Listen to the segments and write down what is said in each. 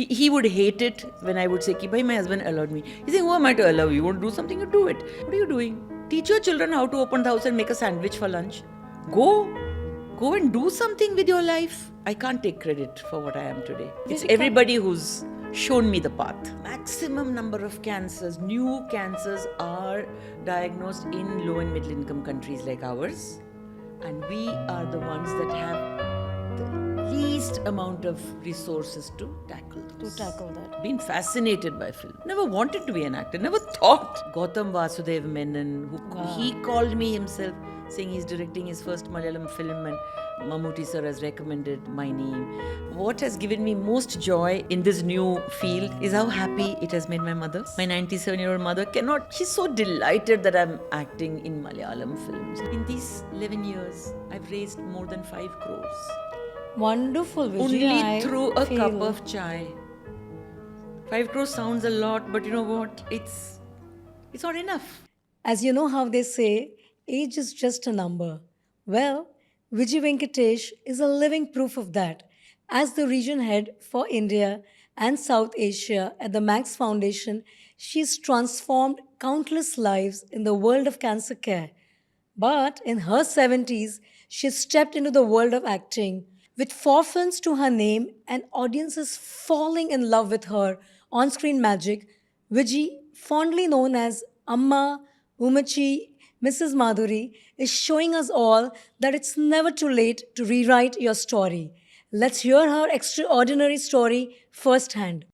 He would hate it when I would say, Ki, bhai, my husband allowed me. He said, who am I to allow you? You want to do something, you do it. What are you doing? Teach your children how to open the house and make a sandwich for lunch. Go. Go and do something with your life. I can't take credit for what I am today. It's everybody who's shown me the path. Maximum number of cancers, new cancers are diagnosed in low and middle income countries like ours. And we are the ones that have the least amount of resources to tackle those. that. Been fascinated by film. Never wanted to be an actor. Never thought. Gautam Vasudev Menon, he called me himself, saying he's directing his first Malayalam film and Mammootty sir has recommended my name. What has given me most joy in this new field is how happy it has made my mother. My 97-year-old mother she's so delighted that I'm acting in Malayalam films. In these 11 years, I've raised more than 5 crores. Wonderful, Viji. Only through a cup of chai. 5 crores sounds a lot, but you know what? It's not enough. As you know how they say, age is just a number. Well, Viji Venkatesh is a living proof of that. As the region head for India and South Asia at the Max Foundation, she's transformed countless lives in the world of cancer care. But in her 70s, she stepped into the world of acting with 4 films to her name and audiences falling in love with her on-screen magic. Viji, fondly known as Amma, Umachi, Mrs. Madhuri, is showing us all that it's never too late to rewrite your story. Let's hear her extraordinary story firsthand.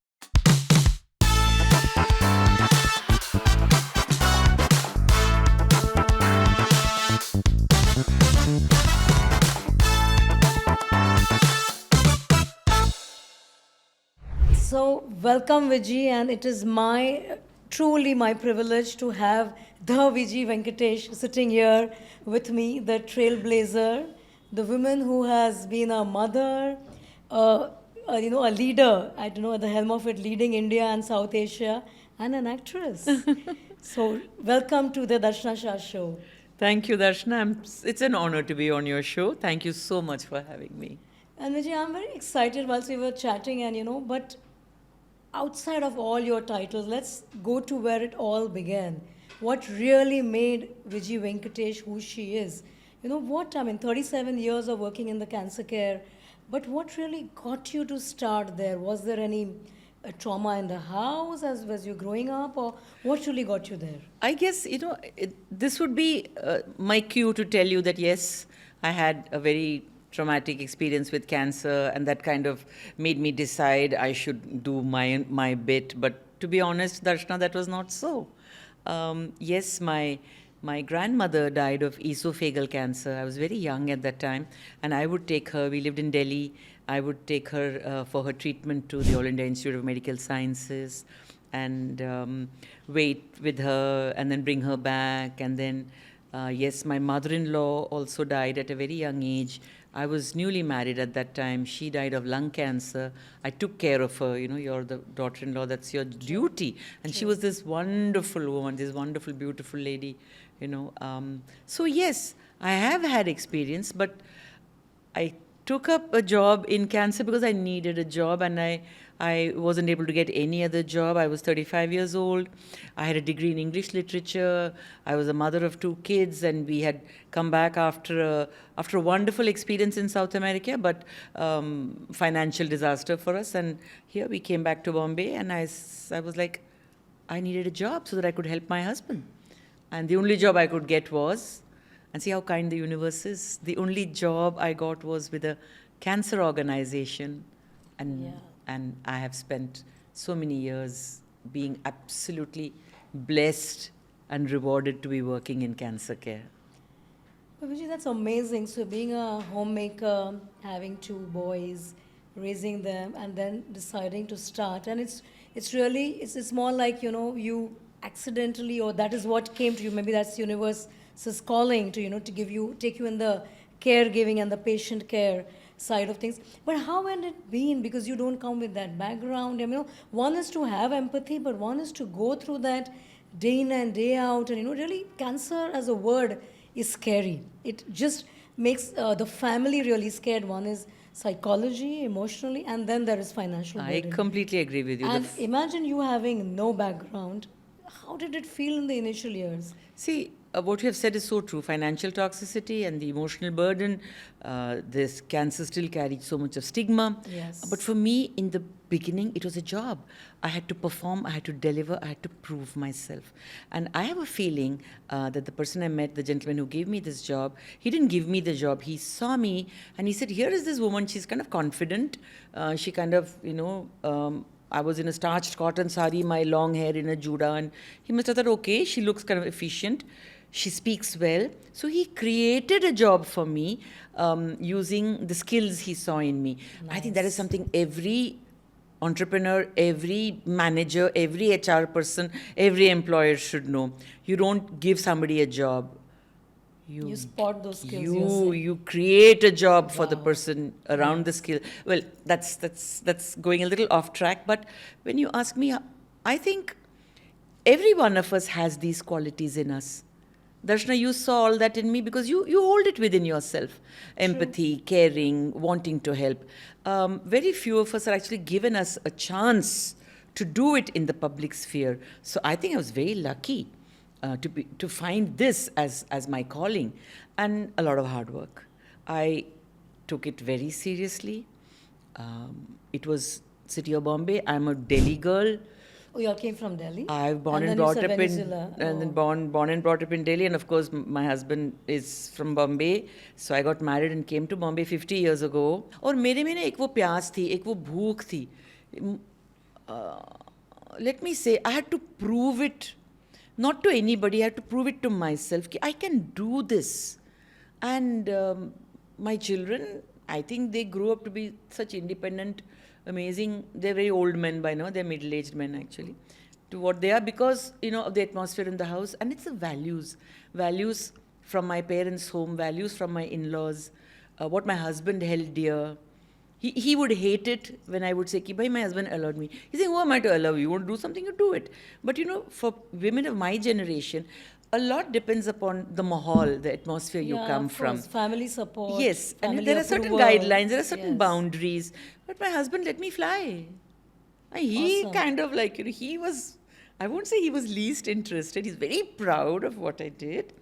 So, welcome, Viji, and it is truly my privilege to have the Viji Venkatesh sitting here with me, the trailblazer, the woman who has been a mother, a leader, at the helm of it, leading India and South Asia, and an actress. So, welcome to the Darshana Shah show. Thank you, Darshana. It's an honor to be on your show. Thank you so much for having me. And Viji, I'm very excited whilst we were chatting, and but outside of all your titles, let's go to where it all began. What really made Viji Venkatesh who she is? 37 years of working in the cancer care, but what really got you to start there? Was there any trauma in the house as you're growing up, or what really got you there? I guess, this would be my cue to tell you that yes, I had a very traumatic experience with cancer, and that kind of made me decide I should do my bit. But to be honest, Darshana, that was not so. Yes, my grandmother died of esophageal cancer. I was very young at that time, and I would take her. We lived in Delhi. I would take her for her treatment to the All India Institute of Medical Sciences, and wait with her, and then bring her back, and then. Yes, my mother-in-law also died at a very young age. I was newly married at that time. She died of lung cancer. I took care of her. You're the daughter-in-law. That's your duty. And she was this wonderful woman, this wonderful, beautiful lady. So yes, I have had experience, but I took up a job in cancer because I needed a job, and I wasn't able to get any other job. I was 35 years old. I had a degree in English literature. I was a mother of 2 kids, and we had come back after a wonderful experience in South America, but financial disaster for us. And here we came back to Bombay, and I was like, I needed a job so that I could help my husband. And the only job I could get was, and see how kind the universe is, the only job I got was with a cancer organization. And I have spent so many years being absolutely blessed and rewarded to be working in cancer care. But Viji, that's amazing. So being a homemaker, having 2 boys, raising them, and then deciding to start, and it's more like you accidentally, or that is what came to you. Maybe that's the universe's calling to to take you in the caregiving and the patient care side of things. But how had it been? Because you don't come with that background. One is to have empathy, but one is to go through that day in and day out. And really, cancer as a word is scary. It just makes the family really scared. One is psychology, emotionally, and then there is financial I burden. completely agree with you. And imagine you having no background. How did it feel in the initial years? See, what you have said is so true. Financial toxicity and the emotional burden, this cancer still carries so much of stigma. But Yes. for me, in the beginning, it was a job. I had to perform, I had to deliver, I had to prove myself. And I have a feeling that the person I met, the gentleman who gave me this job, he didn't give me the job. He saw me and he said, here is this woman, she's kind of confident. She kind of, I was in a starched cotton sari, my long hair in a juda, and he must have thought, okay, she looks kind of efficient. She speaks well. So he created a job for me using the skills he saw in me. I think that is Nice. something every entrepreneur, every manager, every HR person, every employer should know. You don't give somebody a job. You spot those skills you yourself. you create a job for the Wow. person around the skill. Well, that's going a little off track, but when you ask me, I think every one of us has these qualities in us. Darshana, you saw all that in me because you hold it within yourself. Empathy, caring, wanting to help. Very few of us are actually given us a chance to do it in the public sphere. So I think I was very lucky to find this as my calling, and a lot of hard work. I took it very seriously. It was city of Bombay. I'm a Delhi girl. Oh, you all came from Delhi? I've born And and then you brought said up in, Venezuela. and then Oh. born and brought up in Delhi, and of course my husband is from Bombay, so I got married and came to Bombay 50 years ago. और मेरे में ना एक वो प्यास थी, एक वो भूख थी. Let me say, I had to prove it, not to anybody. I had to prove it to myself. कि I can do this, and my children, I think they grew up to be such independent, amazing. They're very old men by now. They're middle-aged men actually, to what they are because of the atmosphere in the house, and it's the values from my parents' home, values from my in-laws, what my husband held dear. He would hate it when I would say, Ki, bhai, my husband allowed me. He's saying, who am I to allow you? You want to do something, you do it. But for women of my generation, a lot depends upon the mahal, the atmosphere you Yeah, come of from. course. Family support. Yes, and Family there are certain approval. guidelines, there are certain Yes. boundaries. But my husband let me fly. And he Awesome. kind of like, he was, I won't say he was least interested. He's very proud of what I did.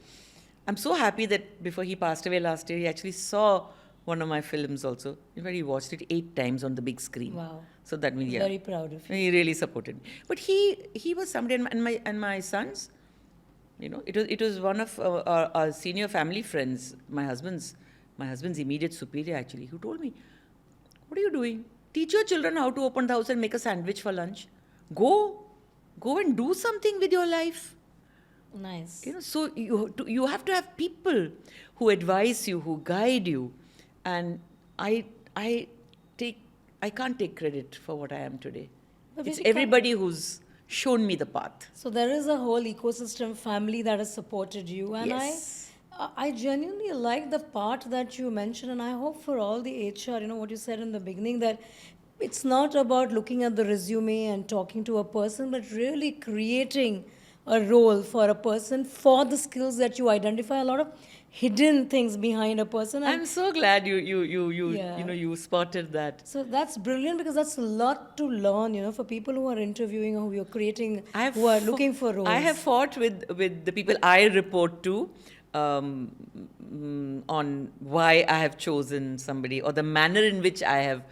I'm so happy that before he passed away last year, he actually saw one of my films also. In fact, he watched it 8 times on the big screen. Wow. So that means, yeah. Very proud of you. He really supported me. But he was somebody, and my sons, it was one of our senior family friends, my husband's immediate superior actually, who told me, what are you doing? Teach your children how to open the house and make a sandwich for lunch. Go and do something with your life. Nice. So you have to have people who advise you, who guide you, and I can't take credit for what I am today. But It's Viji, everybody who's shown me the path. So there is a whole ecosystem, family that has supported you, and Yes. I genuinely like the part that you mentioned, and I hope for all the HR, what you said in the beginning, that it's not about looking at the resume and talking to a person, but really creating a role for a person for the skills that you identify. A lot of hidden things behind a person, and I'm so glad you Yeah. you spotted that. so that's brilliant because that's a lot to learn, for people who are interviewing or who you're creating, who are looking for roles. I have fought with the people I report to on why I have chosen somebody or the manner in which I have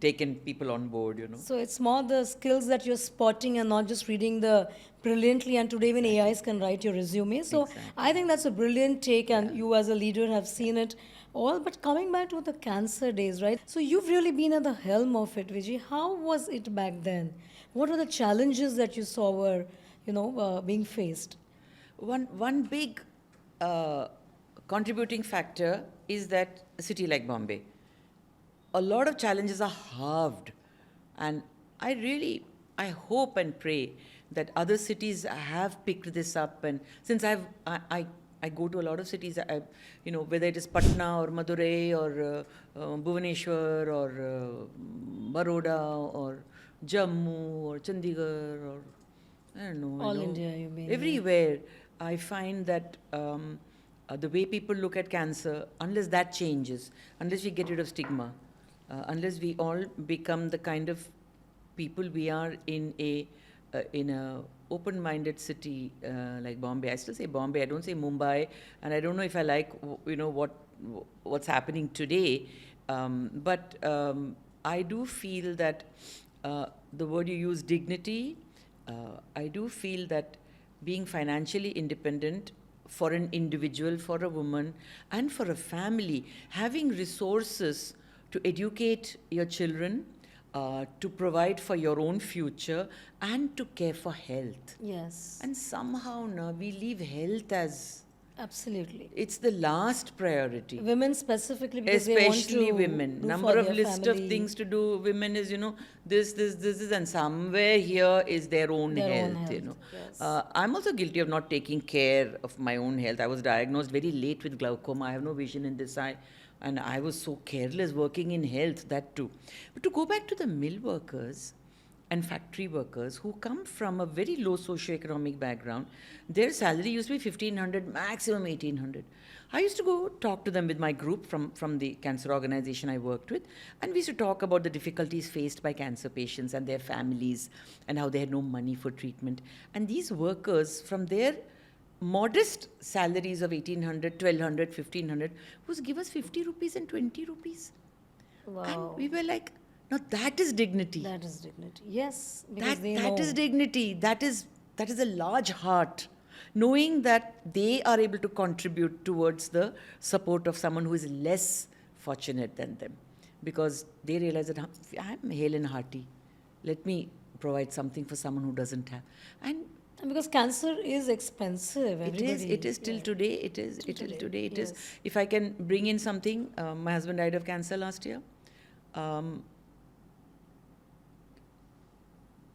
taken people on board. So it's more the skills that you're spotting and not just reading the brilliantly. And today, even AIs can write your resume. So I think that's a brilliant take, and you as a leader have seen it all. But coming back to the cancer days, right? So you've really been at the helm of it, Viji. How was it back then? What were the challenges that you saw were, being faced? One big contributing factor is that a city like Bombay, a lot of challenges are halved, and I hope and pray that other cities have picked this up. And since I go to a lot of cities, whether it is Patna or Madurai or Bhubaneswar or Baroda or Jammu or Chandigarh or I don't know. All India, you mean? Everywhere, I find that the way people look at cancer, unless that changes, unless we get rid of stigma, unless we all become the kind of people we are in a open-minded city like Bombay. I still say Bombay. I don't say Mumbai, and I don't know if I like what's happening today. But I do feel that the word you use, dignity. I do feel that being financially independent for an individual, for a woman, and for a family, having resources to educate your children, to provide for your own future, and to care for health. Yes. And somehow now we leave health as Absolutely. it's the last priority. Women specifically, because they Especially want to women. do Number for of their list family, of things to do. Women is, this, and somewhere here is their own their own health, health. Yes. I'm also guilty of not taking care of my own health. I was diagnosed very late with glaucoma. I have no vision in this eye. And I was so careless working in health, that too. But to go back to the mill workers and factory workers who come from a very low socioeconomic background, their salary used to be 1,500, maximum 1,800. I used to go talk to them with my group from the cancer organization I worked with, and we used to talk about the difficulties faced by cancer patients and their families and how they had no money for treatment. And these workers, from their modest salaries of 1,800, 1,200, 1,500, was give us 50 rupees and 20 rupees. Wow. And we were like, now that is dignity. That is dignity. Yes, because That is dignity. That is a large heart, knowing that they are able to contribute towards the support of someone who is less fortunate than them, because they realize that I'm hale and hearty. Let me provide something for someone who doesn't have. And because cancer is expensive. it is till today. It is today. It is. If I can bring in something, my husband died of cancer last year.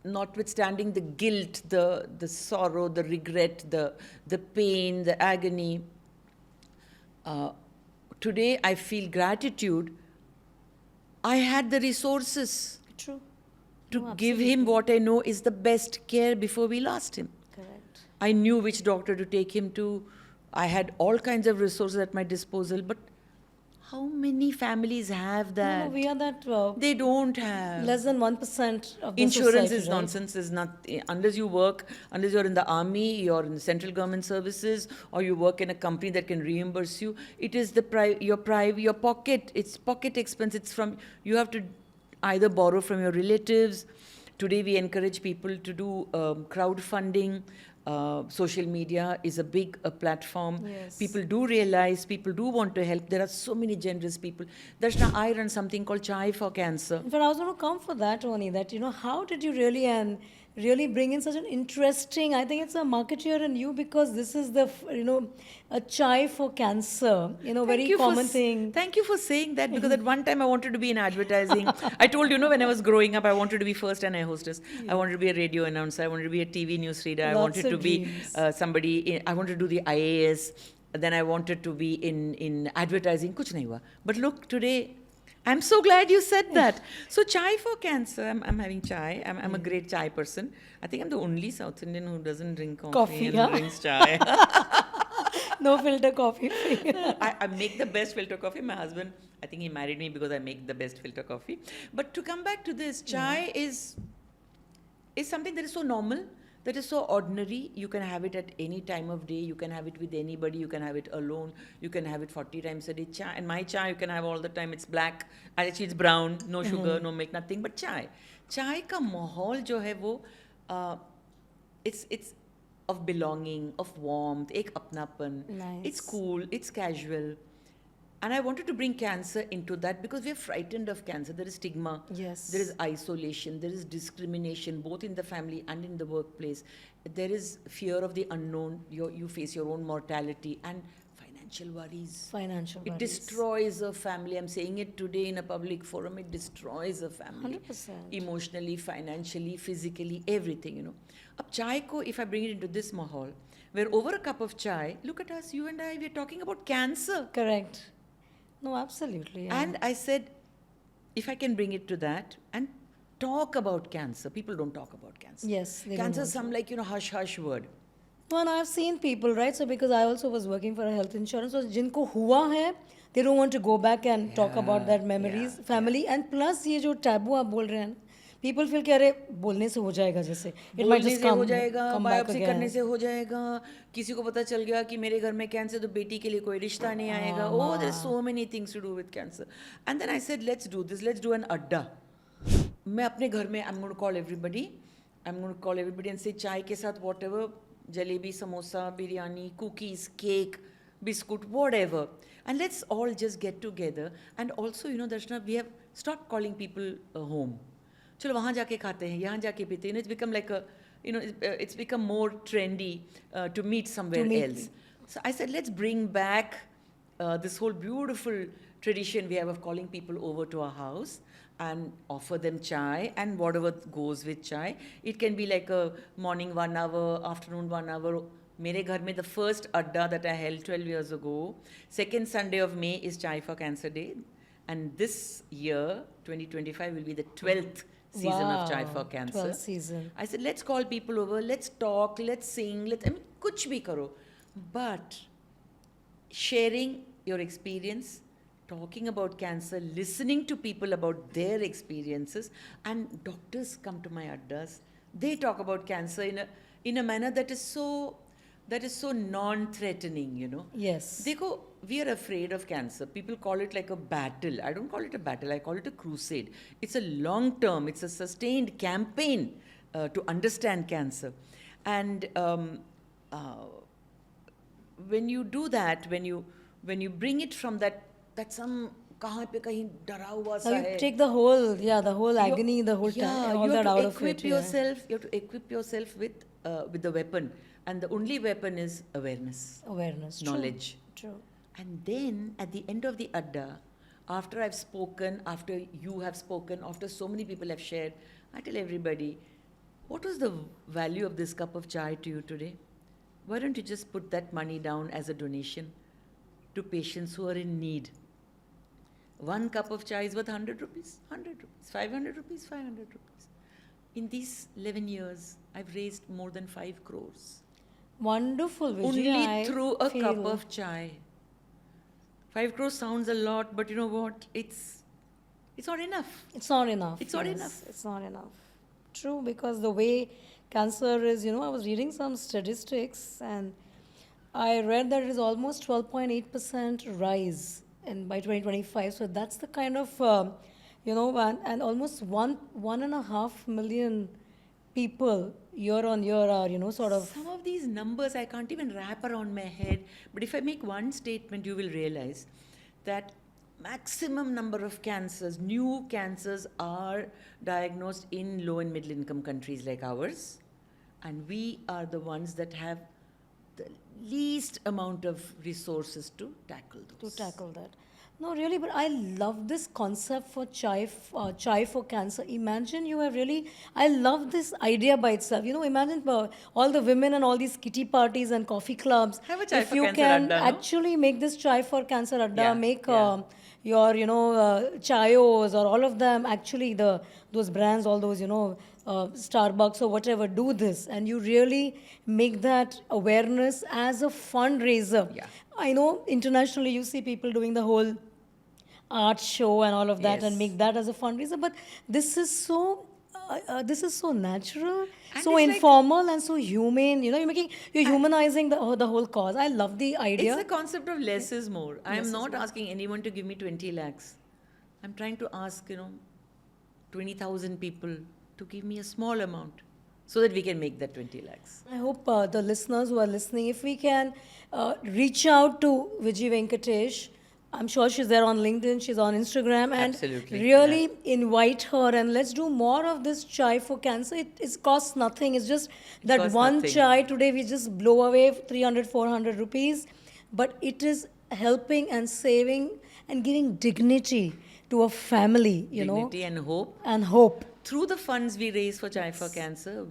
Notwithstanding the guilt, the sorrow, the regret, the pain, the agony, today I feel gratitude. I had the resources True. to give him what I know is the best care before we lost him. Correct. I knew which doctor to take him to. I had all kinds of resources at my disposal, but how many families have that? No, we are that They don't have. less than 1% of the Insurance society, is right? nonsense. Is not unless you work, unless you're in the army, you're in the central government services, or you work in a company that can reimburse you. It is your pocket. It's pocket expense. It's from you have to either borrow from your relatives. Today we encourage people to do crowdfunding. Social media is a big platform. Yes. People do realize, people do want to help. There are so many generous people. Darshana, I run something called Chai for Cancer. In fact, I was going to come for that only, that, how did you really bring in such an interesting, I think it's a marketeer in you, because this is a chai for cancer, very common thing. Thank you for saying that, because at one time I wanted to be in advertising. I told when I was growing up, I wanted to be first an air hostess. I wanted to be a radio announcer. I wanted to be a TV newsreader. I Lots wanted of to be dreams. I wanted to do the IAS. Then I wanted to be in advertising. Kuch nahi hua. But look, today, I'm so glad you said that. So chai for cancer. I'm having chai. I'm a great chai person. I think I'm the only South Indian who doesn't drink coffee and drinks chai. No filter coffee. I make the best filter coffee. My husband, I think he married me because I make the best filter coffee. But to come back to this, chai is something that is so normal, that is so ordinary. You can have it at any time of day. You can have it with anybody. You can have it alone. You can have it 40 times a day. Chai, and my chai you can have all the time. It's black. Actually, it's brown. No sugar, no milk, nothing but chai. Chai ka mahal jo hai wo, it's of belonging, of warmth, ek apnapan. Nice. It's cool. It's casual. And I wanted to bring cancer into that, because we're frightened of cancer. There is stigma. Yes. There is isolation. There is discrimination, both in the family and in the workplace. There is fear of the unknown. You face your own mortality and financial worries. It destroys a family. I'm saying it today in a public forum. It destroys a family. 100%. Emotionally, financially, physically, everything, Ab chai ko, if I bring it into this mahal, where over a cup of chai, look at us, you and I, we're talking about cancer. Correct. No, absolutely. Yeah. And I said, if I can bring it to that and talk about cancer, people don't talk about cancer. Yes. Cancer is some hush-hush word. Well, I've seen people, right? So because I also was working for a health insurance, so जिनको हुआ है, they don't want to go back and talk about that memories, family, and plus ये जो taboo आप बोल रहे हैं, people feel कि अरे बोलने से हो जाएगा जैसे, it might बोलने just से हो come जाएगा, come back बायोप्सी करने again. से हो जाएगा, किसी को पता चल गया कि मेरे घर में कैंसर, तो बेटी के लिए कोई रिश्ता नहीं आएगा. Oh, there's so many things to do with cancer. And then I said, let's do this, let's do an adda. मैं अपने घर में I'm going to call everybody and say चाय के साथ whatever, jalebi, samosa, biryani, cookies, cake, biscuit, whatever, and let's all just get together. And also, Darshana, we have stopped calling people home. चलो वहाँ जाके खाते हैं, यहाँ जाके पीते हैं. It's become like a, it's become more trendy to meet somewhere else. So I said, let's bring back this whole beautiful tradition we have of calling people over to our house and offer them chai and whatever goes with chai. It can be like a morning 1 hour, afternoon 1 hour. मेरे घर में the first adda that I held 12 years ago, second Sunday of May is Chai for Cancer Day. And this year, 2025, will be the 12th season of Chai for Cancer. 12th season. I said, let's call people over, let's talk, let's sing, kuch bhi karo. But sharing your experience, talking about cancer, listening to people about their experiences, and doctors come to my addas. They talk about cancer in a manner that is so non-threatening, Yes. Dekho, we are afraid of cancer. People call it like a battle. I don't call it a battle. I call it a crusade. It's a long term. It's a sustained campaign to understand cancer. And when you do that, when you bring it from that some kahan pe kahin डरा हुआ सा Now है. you take the whole agony, the whole time, all that out of it. You have to equip yourself with the weapon, and the only weapon is awareness, Awareness, knowledge. True. And then at the end of the adda, after I've spoken, after you have spoken, after so many people have shared, I tell everybody, what was the value of this cup of chai to you today? Why don't you just put that money down as a donation to patients who are in need? One cup of chai is worth 100 rupees, 100 rupees, 500 rupees, 500 rupees. In these 11 years, I've raised more than 5 crores. Wonderful, Viji. Only through a cup of chai. 5 crores sounds a lot, but you know what? It's not enough. It's not enough. It's not enough. It's not enough. True, because the way cancer is, I was reading some statistics and I read that it is almost 12.8% rise by 2025. So that's the kind of, and almost 1.5 million people year on year are, sort of. Some of these numbers I can't even wrap around my head, but if I make one statement, you will realize that maximum number of cancers, new cancers, are diagnosed in low and middle income countries like ours, and we are the ones that have the least amount of resources to tackle those. To tackle that. No, really, but I love this concept for chai for cancer. Imagine you have really, I love this idea by itself. Imagine all the women and all these kitty parties and coffee clubs. Have a chai if for you cancer can adda, no? actually make this chai for cancer adda, make yeah. your, chayos or all of them, actually those brands, all those, Starbucks or whatever, do this. And you really make that awareness as a fundraiser. Yeah. I know internationally you see people doing the whole art show and all of that and Yes. make that as a fundraiser, but this is so natural, And so it's like- informal and so humane. You're humanizing the whole cause. I love the idea. It's the concept of less is more. I am not asking anyone to give me 20 lakhs. I'm trying to ask, 20,000 people to give me a small amount so that we can make that 20 lakhs. I hope the listeners who are listening, if we can reach out to Viji Venkatesh, I'm sure she's there on LinkedIn, she's on Instagram, and Absolutely, really invite her and let's do more of this chai for cancer. It costs nothing. It's just that costs one nothing. chai today we just blow away 300, 400 rupees, but it is helping and saving and giving dignity to a family, Dignity and hope. and hope. Through the funds we raise for Chai for Cancer,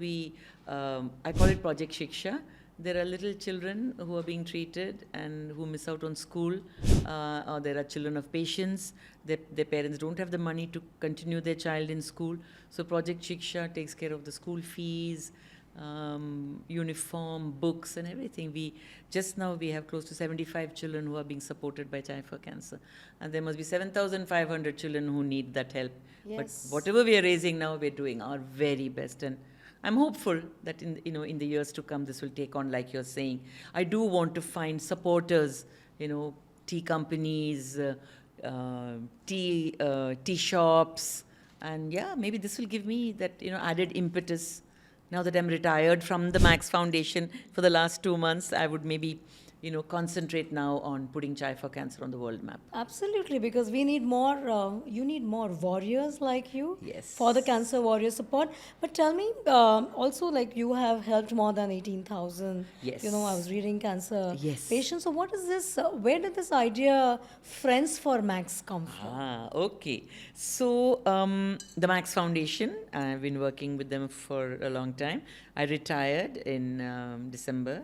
I call it Project Shiksha. There are little children who are being treated and who miss out on school, or there are children of patients. Their parents don't have the money to continue their child in school. So Project Shiksha takes care of the school fees, uniform, books, and everything. We have close to 75 children who are being supported by Chai for Cancer, and there must be 7,500 children who need that help. But Yes. whatever we are raising now, we're doing our very best, and I'm hopeful that in the years to come, this will take on, like you're saying. I do want to find supporters, tea companies, tea shops, and yeah, maybe this will give me that added impetus. Now that I'm retired from the Max Foundation for the last 2 months, I would maybe concentrate now on putting Chai for Cancer on the world map. Absolutely, because we need more, you need more warriors like you Yes. for the cancer warrior support. But tell me, also, like you have helped more than 18,000. Yes. I was reading cancer Yes. patients. So, what is this? Where did this idea, Friends for Max, come from? Okay. So, the Max Foundation, I've been working with them for a long time. I retired in December.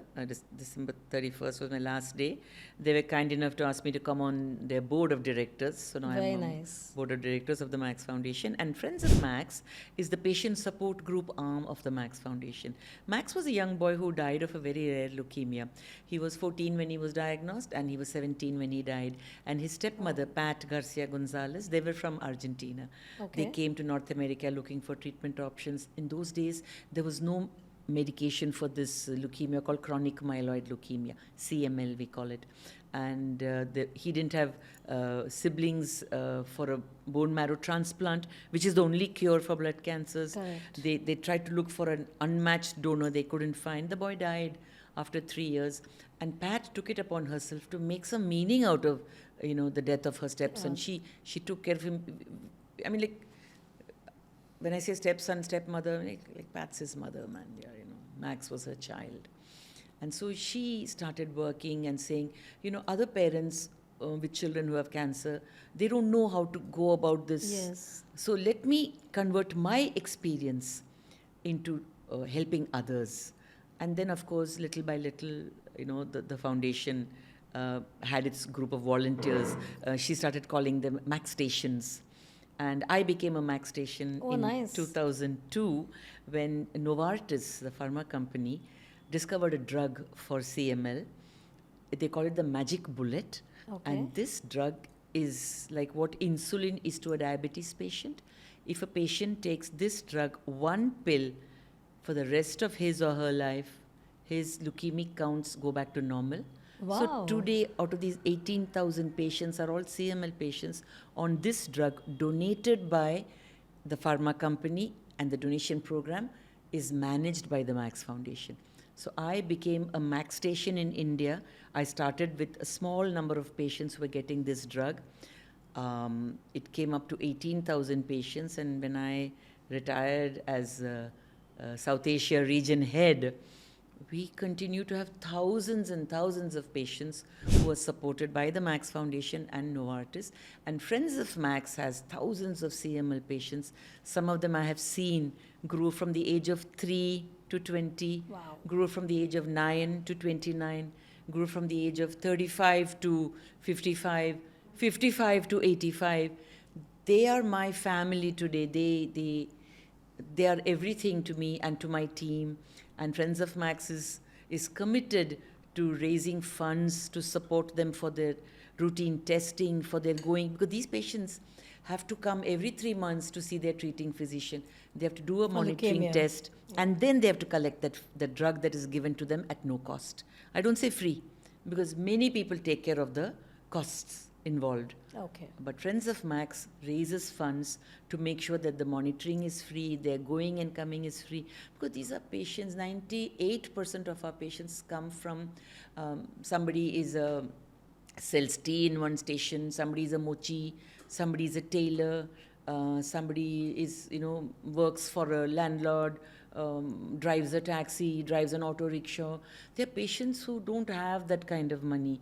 December 31st was my last day. They were kind enough to ask me to come on their board of directors. So now Very I'm on nice. board of directors of the Max Foundation. And Friends of Max is the patient support group arm of the Max Foundation. Max was a young boy who died of a very rare leukemia. He was 14 when he was diagnosed, and he was 17 when he died. And his stepmother, Pat Garcia Gonzalez, they were from Argentina. Okay. They came to North America looking for treatment options. In those days, there was no medication for this leukemia called chronic myeloid leukemia, CML we call it. And he didn't have siblings for a bone marrow transplant, which is the only cure for blood cancers. Correct. They tried to look for an unmatched donor. They couldn't find. The boy died after 3 years. And Pat took it upon herself to make some meaning out of, the death of her stepson. She took care of him. I mean, like, when I say stepson, stepmother, like Pat's his mother, man. Yeah, Max was her child. And so she started working and saying, other parents with children who have cancer, they don't know how to go about this. Yes. So let me convert my experience into helping others. And then, of course, little by little, the foundation had its group of volunteers. She started calling them Max Stations. And I became a Max Station in nice. 2002 when Novartis, the pharma company, discovered a drug for CML. They call it the magic bullet. Okay. And this drug is like what insulin is to a diabetes patient. If a patient takes this drug, one pill, for the rest of his or her life, his leukemic counts go back to normal. Wow. So today, out of these 18,000 patients are all CML patients on this drug donated by the pharma company, and the donation program is managed by the Max Foundation. So I became a Max Station in India. I started with a small number of patients who were getting this drug. It came up to 18,000 patients, and when I retired as South Asia region head, we continue to have thousands and thousands of patients who are supported by the Max Foundation and Novartis. And Friends of Max has thousands of CML patients. Some of them I have seen grew from the age of 3 to 20, Wow. grew from the age of 9 to 29, grew from the age of 35 to 55, 55 to 85. They are my family today. They are everything to me and to my team. And Friends of Max is committed to raising funds to support them for their routine testing, for their going, because these patients have to come every 3 months to see their treating physician. They have to do a monitoring leukemia. test, and then they have to collect the drug that is given to them at no cost. I don't say free, because many people take care of the costs involved. Okay. But Friends of Max raises funds to make sure that the monitoring is free, their going and coming is free. Because these are patients, 98% of our patients come from somebody is a sells tea in one station, somebody is a mochi, somebody is a tailor, somebody is, works for a landlord, drives a taxi, drives an auto rickshaw. They're patients who don't have that kind of money.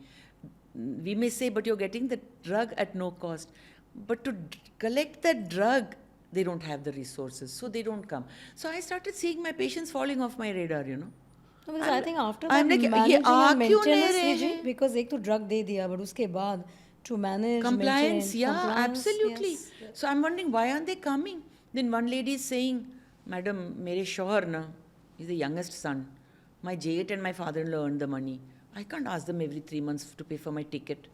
We may say, but you're getting the drug at no cost. But to collect that drug, they don't have the resources, so they don't come. So I started seeing my patients falling off my radar, No, because I think after I'm that like, managing ये and आ क्यों नहीं maintenance, रहे Viji, हैं? because एक तो drug दे दिया, but उसके बाद to manage, Compliance, maintain, yeah, compliance, absolutely. yes. So I'm wondering, why aren't they coming? Then one lady is saying, Madam, मेरे शौहर ना He's the youngest son. My J8 and my father-in-law earned the money. I can't ask them every 3 months to pay for my ticket.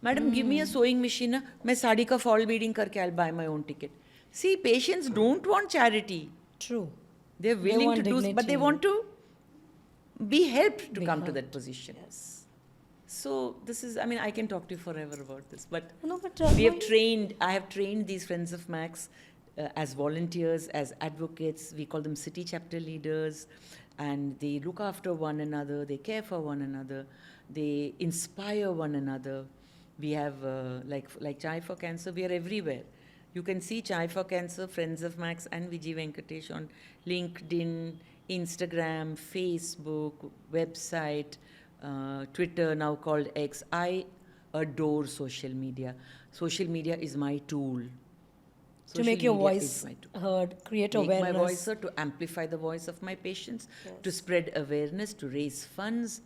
Madam, give me a sewing machine. Na, मैं साड़ी का fall beading करके I'll buy my own ticket. See, patients don't want charity. True. They're They willing want to do, but they dignity. want to be helped to Be come to helped. that position. Yes. So this is, I mean, I can talk to you forever about this, but No, but we have no, trained, I have trained these friends of Max as volunteers, as advocates. We call them city chapter leaders, and they look after one another, they care for one another, they inspire one another. We have, like Chai for Cancer, we are everywhere. You can see Chai for Cancer, Friends of Max, and Viji Venkatesh on LinkedIn, Instagram, Facebook, website, Twitter, now called X. I adore social media. Social media is my tool. to make your Social media voice is my tool. heard, create Make awareness. my voice heard, to amplify the voice of my patients, to spread awareness, to raise funds.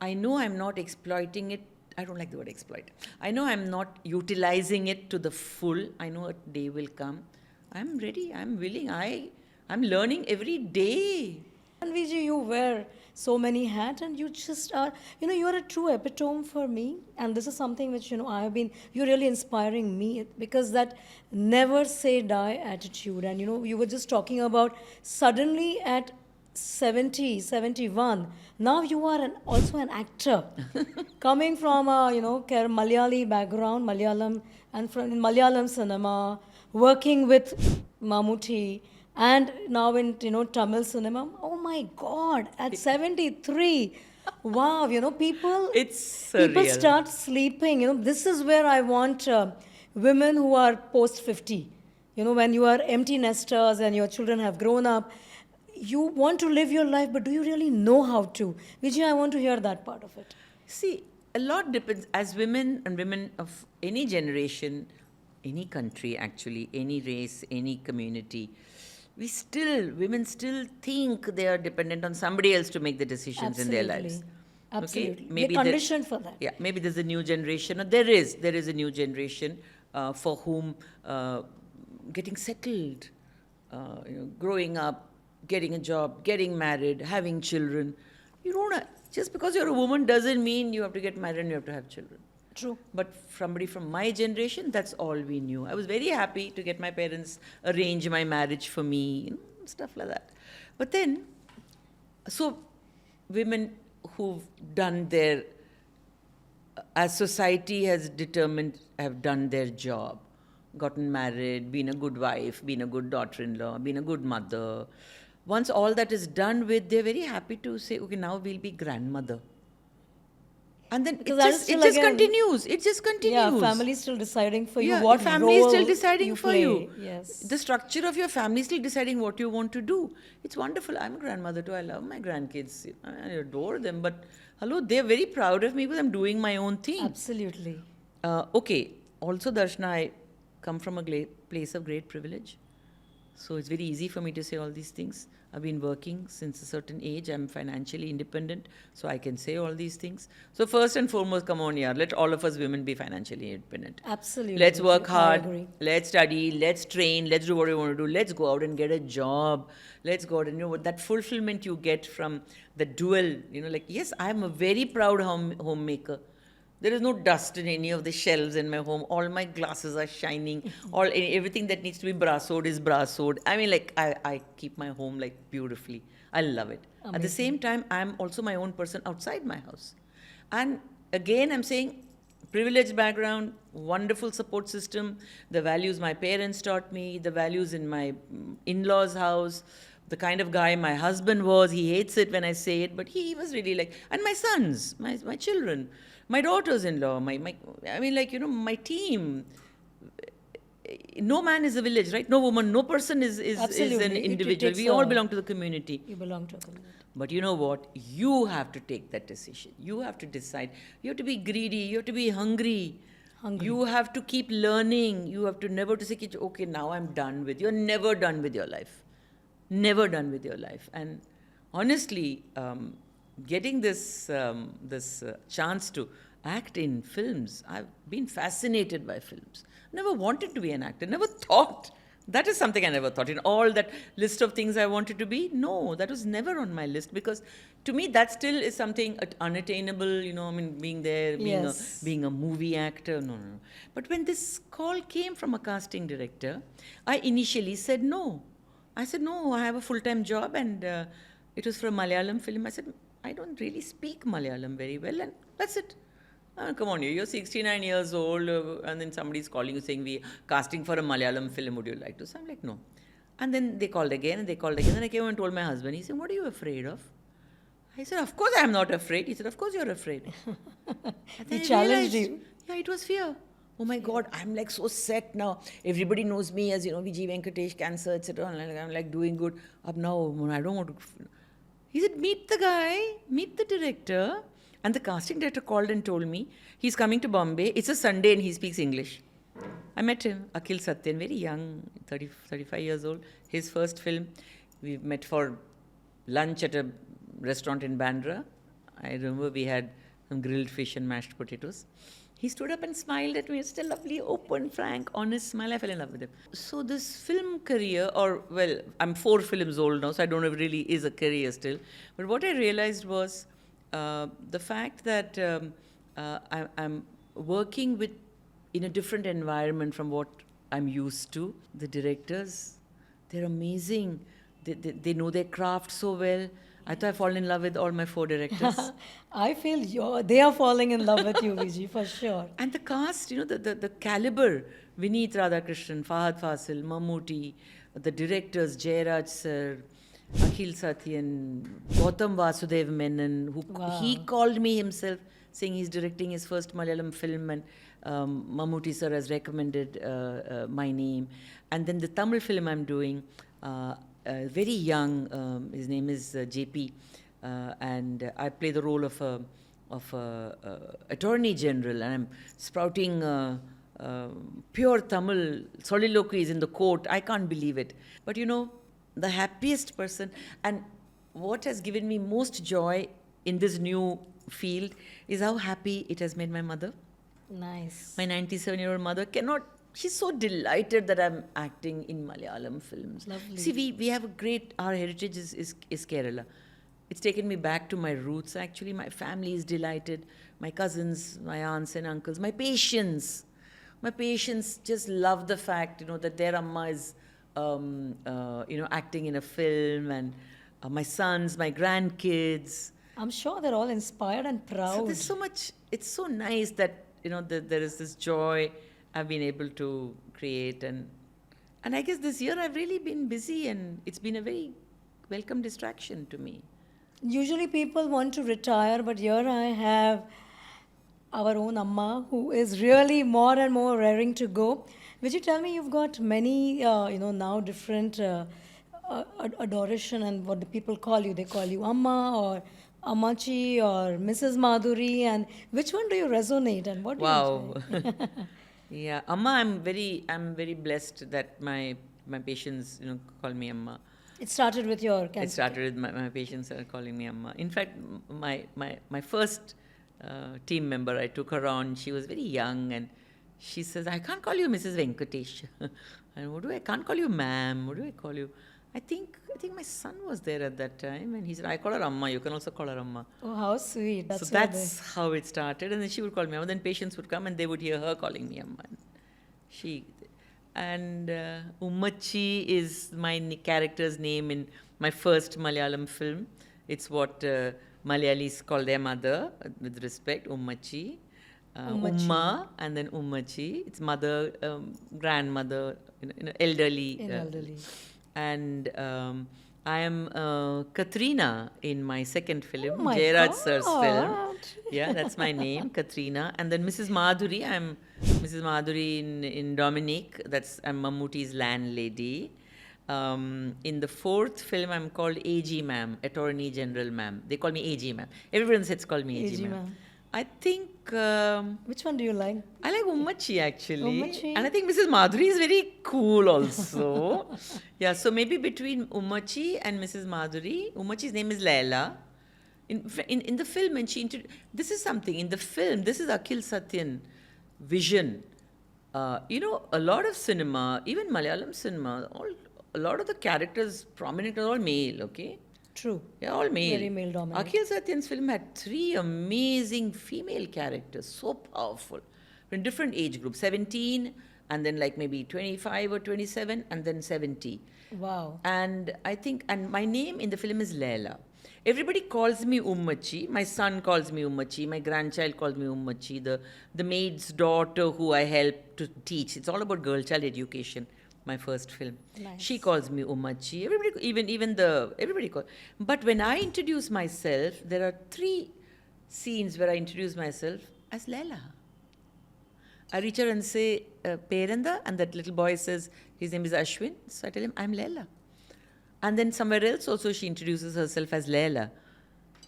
I know I'm not exploiting it. I don't like the word exploit. I know I'm not utilizing it to the full. I know a day will come. I'm ready. I'm willing. I'm learning every day. And Vijay, you wear so many hats and you just are, you are a true epitome for me. And this is something which, you're really inspiring me because that never say die attitude. And, you were just talking about suddenly at 70, 71, now you are also an actor. Coming from a, Malayali background, Malayalam, and from in Malayalam cinema, working with Mammootty, and now in Tamil cinema. Oh my God! At 73, wow! It's people surreal. start sleeping. This is where I want women who are post 50. When you are empty nesters and your children have grown up, you want to live your life, but do you really know how to? Vijay, I want to hear that part of it. See, a lot depends. As women and women of any generation, any country actually, any race, any community, women still think they are dependent on somebody else to make the decisions in their lives. Absolutely. Maybe They're conditioned for that. Yeah, maybe there's a new generation, or there is a new generation for whom getting settled, growing up, getting a job, getting married, having children. You don't just because you're a woman doesn't mean you have to get married and you have to have children. True. But somebody from my generation, that's all we knew. I was very happy to get my parents arrange my marriage for me, stuff like that. But then, so women who've done their, as society has determined, have done their job, gotten married, been a good wife, been a good daughter-in-law, been a good mother. Once all that is done with, they're very happy to say, okay, now we'll be grandmother. And then Because that is it still just again- continues. It just continues. Yeah, family is still deciding for you Yeah, what the family is role still deciding you for play. you. Yes. The structure of your family is still deciding what you want to do. It's wonderful. I'm a grandmother too. I love my grandkids. I adore them. But hello, they're very proud of me because I'm doing my own thing. Absolutely. Okay. Also, Darshana, I come from a place of great privilege. So it's very easy for me to say all these things. I've been working since a certain age. I'm financially independent, so I can say all these things. So first and foremost, come on, yeah, let all of us women be financially independent. Absolutely. Let's work I hard. agree. Let's study. Let's train. Let's do what we want to do. Let's go out and get a job. Let's go out and that fulfillment you get from the dual. Yes, I'm a very proud homemaker. There is no dust in any of the shelves in my home. All my glasses are shining. Everything that needs to be brassoed is brassoed. I mean, I keep my home beautifully. I love it. Amazing. At the same time, I'm also my own person outside my house. And again, I'm saying privileged background, wonderful support system, the values my parents taught me, the values in my in-laws' house, the kind of guy my husband was. He hates it when I say it, but he was really and my sons, my children, my daughters-in-law, my team. No man is a village, right? No woman, no person is an Absolutely. It individual. takes We all belong to the community. You belong to a community. But you know what? You have to take that decision. You have to decide. You have to be greedy. You have to be hungry. You have to keep learning. You have to never to say, okay, now I'm done with. You're never done with your life. Never done with your life. And honestly, getting this chance to act in films, I've been fascinated by films. Never wanted to be an actor. Never thought That is something I never thought. In all that list of things I wanted to be, no, that was never on my list, because to me that still is something unattainable. I mean, being there, Yes. being a movie actor, no, no, no. But when this call came from a casting director, I initially said no. I said no, I have a full-time job, and it was for a Malayalam film. I said I don't really speak Malayalam very well, and that's it. Come on, you're 69 years old, and then somebody's calling you saying, we casting for a Malayalam film, would you like to? So I'm like, no. And then they called again, and they called again, and I came and told my husband. He said, what are you afraid of? I said, of course I'm not afraid. He said, of course you're afraid. And He then I challenged realized, you. yeah, it was fear. Oh my God, I'm like so set now. Everybody knows me as, Viji Venkatesh, cancer, etc. I'm like doing good. Up now, I don't want to. He said, meet the guy, meet the director. And the casting director called and told me, he's coming to Bombay. It's a Sunday and he speaks English. I met him, Akhil Satyan, very young, 35 years old. His first film, we met for lunch at a restaurant in Bandra. I remember we had some grilled fish and mashed potatoes. He stood up and smiled at me. It's a lovely, open, frank, honest smile. I fell in love with him. So this film career, I'm 4 films old now, so I don't know if it really is a career still. But what I realized was the fact that I'm working in a different environment from what I'm used to. The directors, they're amazing. They know their craft so well. I thought I'd fallen in love with all my 4 directors. I feel they are falling in love with you, Viji, for sure. And the cast, the caliber, Vineet Radhakrishnan, Fahad Fasil, Mammootty, the directors, Jayaraj sir, Akhil Satyan, Gautam Vasudev Menon, he called me himself, saying he's directing his first Malayalam film, and Mammootty sir has recommended my name. And then the Tamil film I'm doing, very young, his name is JP, and I play the role of a Attorney General, and I'm sprouting pure Tamil soliloquies in the court. I can't believe it. But the happiest person, and what has given me most joy in this new field is how happy it has made my mother. Nice. My 97-year-old mother she's so delighted that I'm acting in Malayalam films. Lovely. See, we have our heritage is Kerala. It's taken me back to my roots, actually. My family is delighted. My cousins, my aunts and uncles, my patients just love the fact, that their Amma is, acting in a film, and my sons, my grandkids. I'm sure they're all inspired and proud. So there's so much, it's so nice that, there is this joy I've been able to create. And I guess this year I've really been busy, and it's been a very welcome distraction to me. Usually people want to retire, but here I have our own Amma, who is really more and more raring to go. Would you tell me, you've got many, now different adoration, and what do people call you? They call you Amma or Ammachi or Mrs. Madhuri, and which one do you resonate, and what do you say? Yeah, Amma, I'm very blessed that my patients, call me Amma. It started with your cancer. It started with my patients are calling me Amma. In fact, my first team member, I took her on. She was very young, and she says, I can't call you Mrs. Venkatesh. And I can't call you ma'am. What do I call you? I think my son was there at that time, and he said, I call her Amma. You can also call her Amma. Oh, how sweet. That's how it started. And then she would call me Amma. Then patients would come, and they would hear her calling me Amma. And Ummachi is my character's name in my first Malayalam film. It's what Malayalis call their mother, with respect, Ummachi. Umma, and then Ummachi. It's mother, grandmother, elderly. Elderly. And I am Katrina in my second film, Oh my Jayaraj God. sir's film. Yeah, that's my name, Katrina. And then Mrs. Madhuri, I'm Mrs. Madhuri in Dominique. I'm Mammootty's landlady. In the fourth film, I'm called AG Ma'am, Attorney General Ma'am. They call me AG Ma'am. Everyone says call me AG Ma'am. I think... which one do you like? I like Ummachi, actually. Ummachi. And I think Mrs. Madhuri is very cool also. Yeah, so maybe between Ummachi and Mrs. Madhuri, Ummachi's name is Leila. In the film, and this is something, in the film, this is Akhil Satyan vision. A lot of cinema, even Malayalam cinema, a lot of the characters prominent are all male, okay? True. Yeah, all male. Very male dominated. Akhil Satyan's film had three amazing female characters, so powerful, in different age groups, 17, and then like maybe 25 or 27, and then 70. Wow. And I think, and my name in the film is Leila. Everybody calls me Ummachi. My son calls me Ummachi. My grandchild calls me Ummachi. The maid's daughter who I help to teach. It's all about girl child education. My first film. Nice. She calls me Ummachi. Everybody, everybody calls. But when I introduce myself, there are three scenes where I introduce myself as Leila. I reach her and say, Peranda, and that little boy says, his name is Ashwin. So I tell him, I'm Leila. And then somewhere else also she introduces herself as Leila.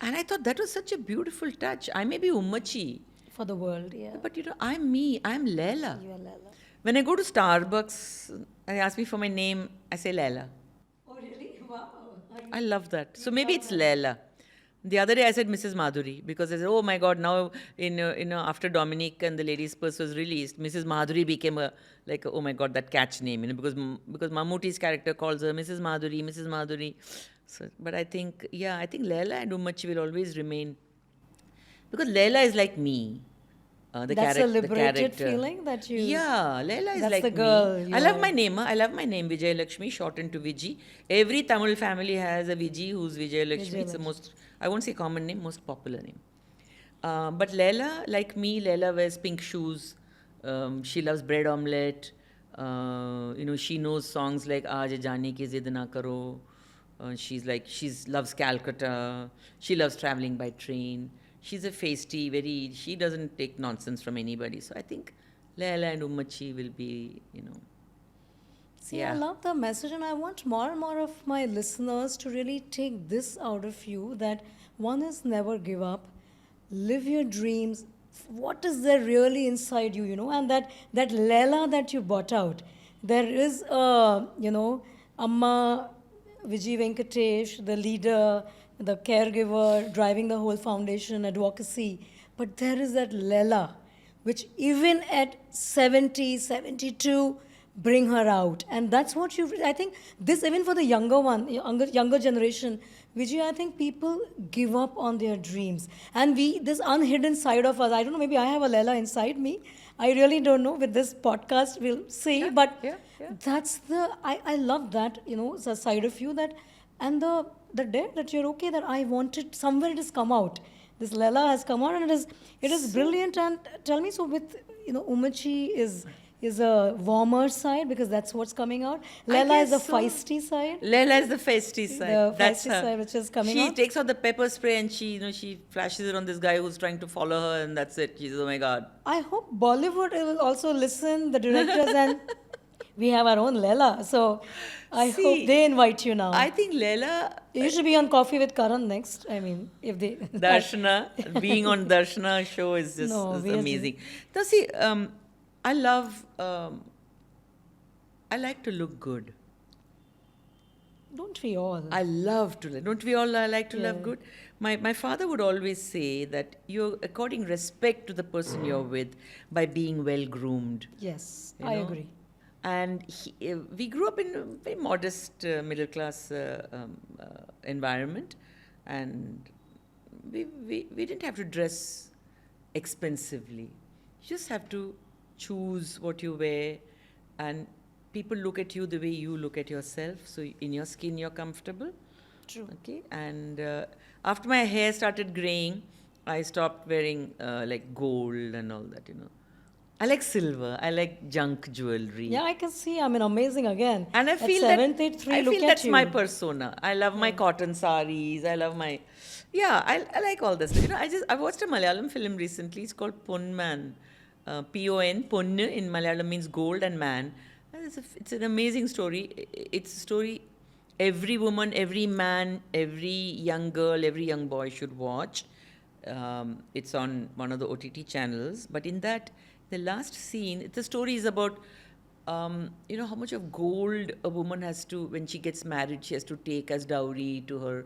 And I thought that was such a beautiful touch. I may be Ummachi. For the world, yeah. But I'm me. I'm Leila. You are Leila. When I go to Starbucks, they ask me for my name, I say Leila. Oh, really? Wow. I love that. So maybe it's Leila. The other day I said Mrs. Madhuri because I said, oh my God, now after Dominic and the Ladies' Purse was released, Mrs. Madhuri became oh my God, that catch name, because Mammootty's character calls her Mrs. Madhuri, Mrs. Madhuri. So, but I think Leila and Ummachi will always remain, because Leila is like me. That's a liberated feeling that you... Yeah, Leila is that's like the girl me. I love my name. I love my name, Vijay Lakshmi, shortened to Viji. Every Tamil family has a Viji who's Vijay Lakshmi. It's the most, I won't say common name, most popular name. But Leila, like me, Leila wears pink shoes. She loves bread omelette. She knows songs like Aaj Jaane Ki Zid Na Karo. She loves Calcutta. She loves traveling by train. She's a feisty, she doesn't take nonsense from anybody. So I think Leila and Ummachi will be, See, I love the message, and I want more and more of my listeners to really take this out of you, that one is never give up, live your dreams. What is there really inside you, and that Leila that you brought out, there is Amma, Viji Venkatesh, the leader, the caregiver, driving the whole foundation, advocacy. But there is that Leila, which even at 70, 72, bring her out. And that's what I think this, even for the younger generation, Vijay, I think people give up on their dreams. And this unhidden side of us, I don't know, maybe I have a Leila inside me. I really don't know. With this podcast, we'll see. Yeah, but yeah. That's I love that, the side of you that, and the day that you're okay, that I wanted, somewhere it has come out. This Leila has come out, and it is brilliant. And tell me, so with, Ummachi is a warmer side, because that's what's coming out. Leila is the feisty side. Leila is the feisty side. The That's feisty her. side, which is coming out. She takes out the pepper spray and she flashes it on this guy who's trying to follow her, and that's it. She's, oh my God. I hope Bollywood will also listen, the directors, and we have our own Leila. So I hope they invite you now. I think Leila... You should be on Coffee with Karan next. I mean, if they... Darshana, being on Darshana show is just is amazing. Now see, I love... I like to look good. Don't we all? I love to... Don't we all like to love good? My father would always say that you're according respect to the person you're with by being well-groomed. Yes, I agree. And we grew up in a very modest middle-class environment, and we didn't have to dress expensively. You just have to choose what you wear, and people look at you the way you look at yourself. So in your skin, you're comfortable. True. Okay. And after my hair started graying, I stopped wearing like gold and all that, I like silver. I like junk jewelry. Yeah, I can see. I mean, amazing again. And I feel that's my persona. I love my cotton saris. I love my... Yeah, I like all this. I watched a Malayalam film recently. It's called Ponman. P-O-N. Pon in Malayalam means gold and man. And it's an amazing story. It's a story every woman, every man, every young girl, every young boy should watch. It's on one of the OTT channels. But in that... The last scene, the story is about, how much of gold a woman has to, when she gets married, she has to take as dowry to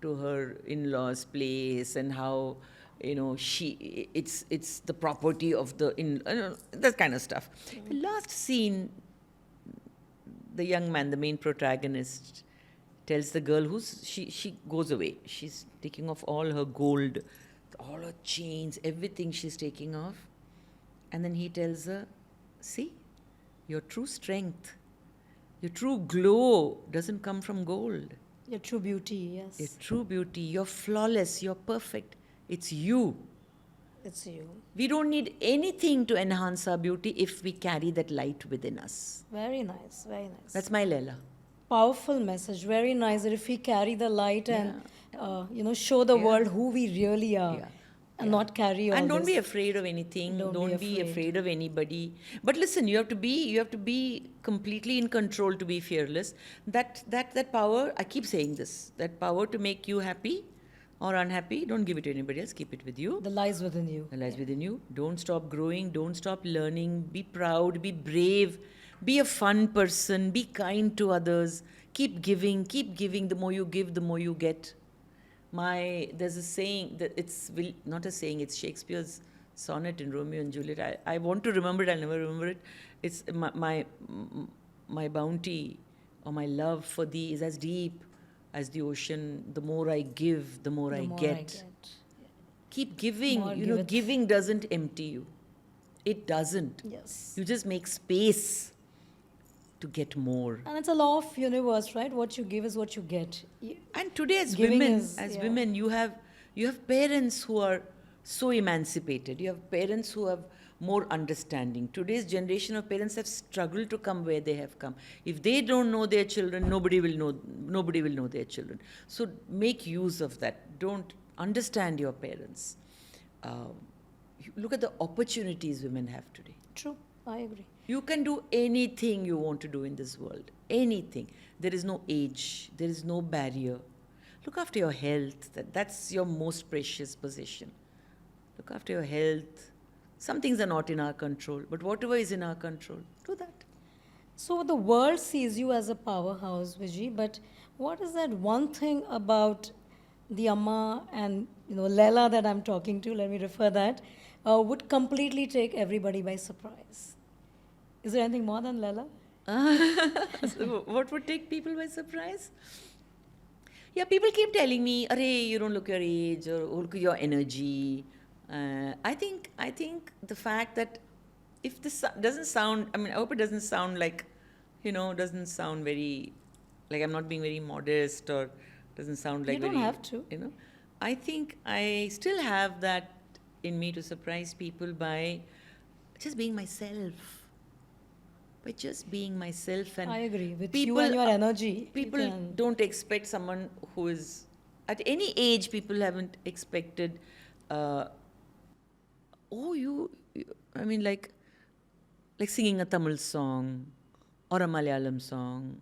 her in-laws' place, and how it's the property of that kind of stuff. The last scene, the young man, the main protagonist, tells the girl she goes away. She's taking off all her gold, all her chains, everything she's taking off. And then he tells her, see, your true strength, your true glow doesn't come from gold. Your true beauty, yes. Your true beauty, you're flawless, you're perfect. It's you. It's you. We don't need anything to enhance our beauty if we carry that light within us. Very nice, very nice. That's my Leila. Powerful message. Very nice that if we carry the light and, show the world who we really are. Yeah. And not carry all And don't this. be afraid of anything. Don't be afraid of anybody. But listen, you have to be completely in control to be fearless. That power, I keep saying this, that power to make you happy or unhappy, don't give it to anybody else. Keep it with you. The lies within you. The lies within you. Don't stop growing. Don't stop learning. Be proud. Be brave. Be a fun person. Be kind to others. Keep giving. Keep giving. The more you give, the more you get. There's a saying that not a saying, it's Shakespeare's sonnet in Romeo and Juliet. I want to remember it, I'll never remember it. It's my bounty or my love for thee is as deep as the ocean. The more I give, the more I get. Keep giving. More Giving doesn't empty you. It doesn't. Yes. You just make space to get more. And it's a law of universe, right? What you give is what you get. And today, as Giving women, you have parents who are so emancipated. You have parents who have more understanding. Today's generation of parents have struggled to come where they have come. If they don't know their children, nobody will know their children. So make use of that. Don't understand your parents. Look at the opportunities women have today. True, I agree. You can do anything you want to do in this world. Anything. There is no age. There is no barrier. Look after your health. That's your most precious possession. Look after your health. Some things are not in our control, but whatever is in our control, do that. So the world sees you as a powerhouse, Viji, but what is that one thing about the Amma and Leila that I'm talking to, let me refer that, would completely take everybody by surprise? Is there anything more than Leila? So what would take people by surprise? Yeah, people keep telling me, "Arey, you don't look your age," or "Oh, look at your energy." I think the fact that if this doesn't sound, I hope it doesn't sound like, doesn't sound very, like I'm not being very modest, or doesn't sound like you don't have to. I think I still have that in me to surprise people by just being myself. By just being myself. And I agree. With people, you and your energy. People don't expect someone who is, at any age, people haven't expected, like singing a Tamil song, or a Malayalam song,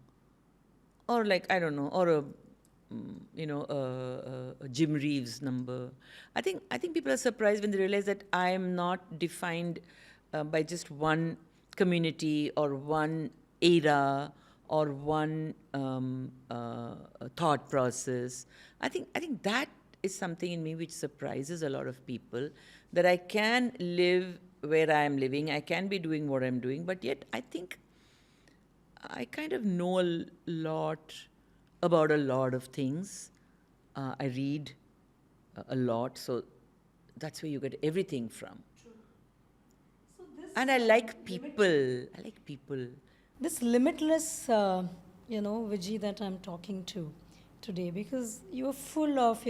or or a Jim Reeves number. I think people are surprised when they realize that I am not defined by just one community or one era or one thought process. I think that is something in me which surprises a lot of people, that I can live where I am living, I can be doing what I'm doing, but yet I think I kind of know a lot about a lot of things. I read a lot, so that's where you get everything from. And I like people. This limitless, Viji, that I'm talking to today, because you're full of,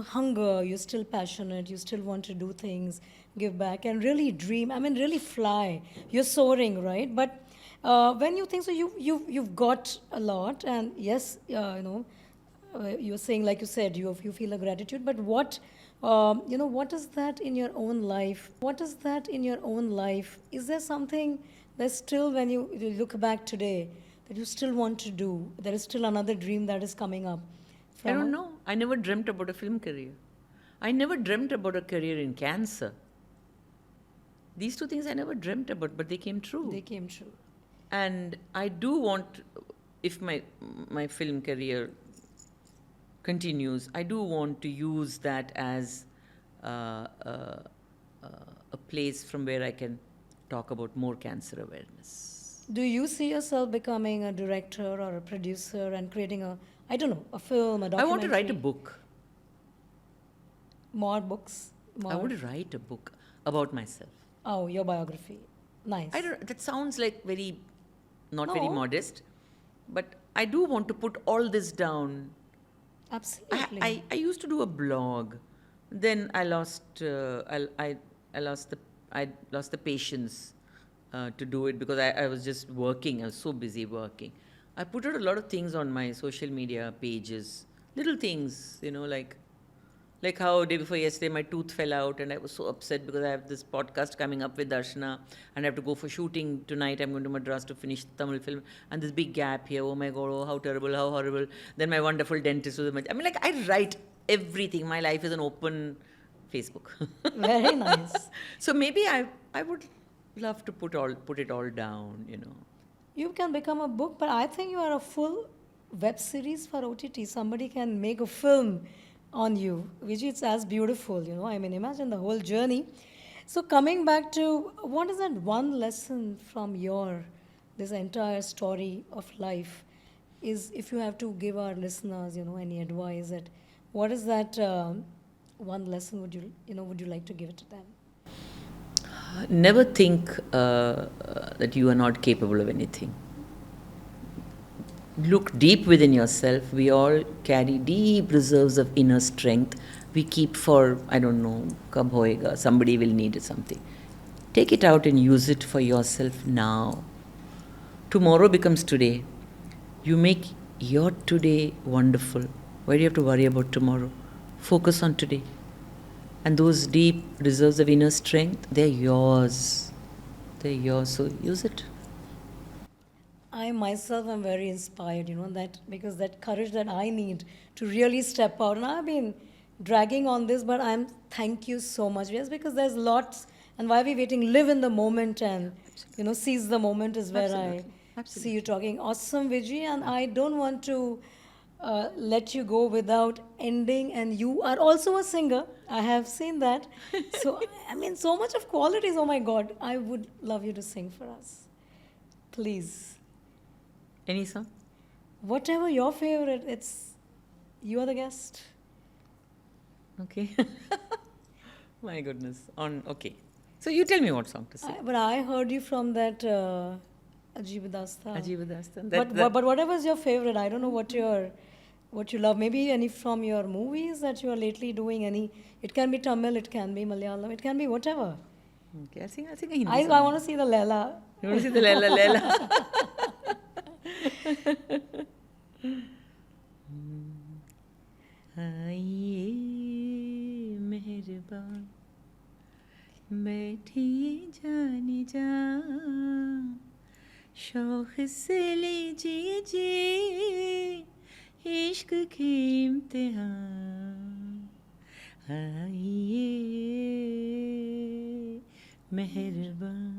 hunger. You're still passionate. You still want to do things, give back, and really dream. Really fly. You're soaring, right? But when you think so, you've got a lot, and yes, you're saying, like you said, you feel a gratitude. But what is that in your own life? Is there something that still, when you look back today, that you still want to do? There is still another dream that is coming up. I don't know. I never dreamt about a film career. I never dreamt about a career in cancer. These two things I never dreamt about, but they came true. And I do want, if my film career continues, I do want to use that as uh, uh, a place from where I can talk about more cancer awareness. Do you see yourself becoming a director or a producer and creating I don't know, a film, a I want to write a documentary, book. more books, I more? want to write a book about myself. Oh, your biography. Nice. I don't. That sounds like not very No, modest, but I do want to put all this down. absolutely. I used to do a blog, then I lost I lost the patience to do it because I was just working. I was so busy working. I put out a lot of things on my social media pages, little things, like how day before yesterday my tooth fell out and I was so upset because I have this podcast coming up with Darshana and I have to go for shooting tonight. I'm going to Madras to finish the Tamil film and this big gap here. Oh my God, oh how terrible, how horrible. Then my wonderful dentist was I mean, like, I write everything. My life is an open Facebook. Very nice. So maybe I would love to put it all down. You can become a book, but I think you are a full web series for OTT. Somebody can make a film on you, which is as beautiful. I mean, imagine the whole journey. So coming back to what is that one lesson from this entire story of life is if you have to give our listeners, any advice that what is that one lesson would you like to give it to them? Never think that you are not capable of anything. Look deep within yourself. We all carry deep reserves of inner strength. We keep for, I don't know, kab hoega, somebody will need something. Take it out and use it for yourself now. Tomorrow becomes today. You make your today wonderful. Why do you have to worry about tomorrow? Focus on today. And those deep reserves of inner strength, they're yours. They're yours, so use it. I myself am very inspired, that because that courage that I need to really step out. And I've been dragging on this, but thank you so much. Yes, because there's lots, and why are we waiting? Live in the moment and, seize the moment is where I see you talking. Awesome, Viji, and I don't want to let you go without ending. And you are also a singer. I have seen that. So, I mean, so much of qualities. Oh my God, I would love you to sing for us. Please. Any song? Whatever your favorite, you are the guest. Okay. My goodness. Okay. So you tell me what song to sing. But I heard you from that Ajeeb Dasta. Ajeeb Dastan. But whatever is your favorite, I don't know what you love. Maybe any from your movies that you are lately doing. It can be Tamil, it can be Malayalam, it can be whatever. Okay, I'll sing a Hindi I song. want to see the Leila. You want to see the Leila? आइए मेहरबान बैठिए जाने जा शौक से लीजिए जी इश्क की इम्तिहान आइए मेहरबान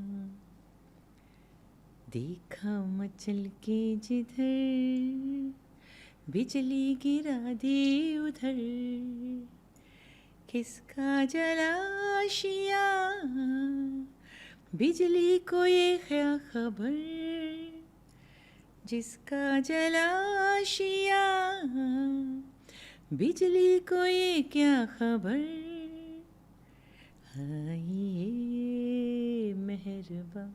देखा मचल के जिधर बिजली गिरा दी उधर किसका जलाशिया बिजली को ये क्या खबर जिसका जलाशिया बिजली को ये क्या खबर आइए मेहरबान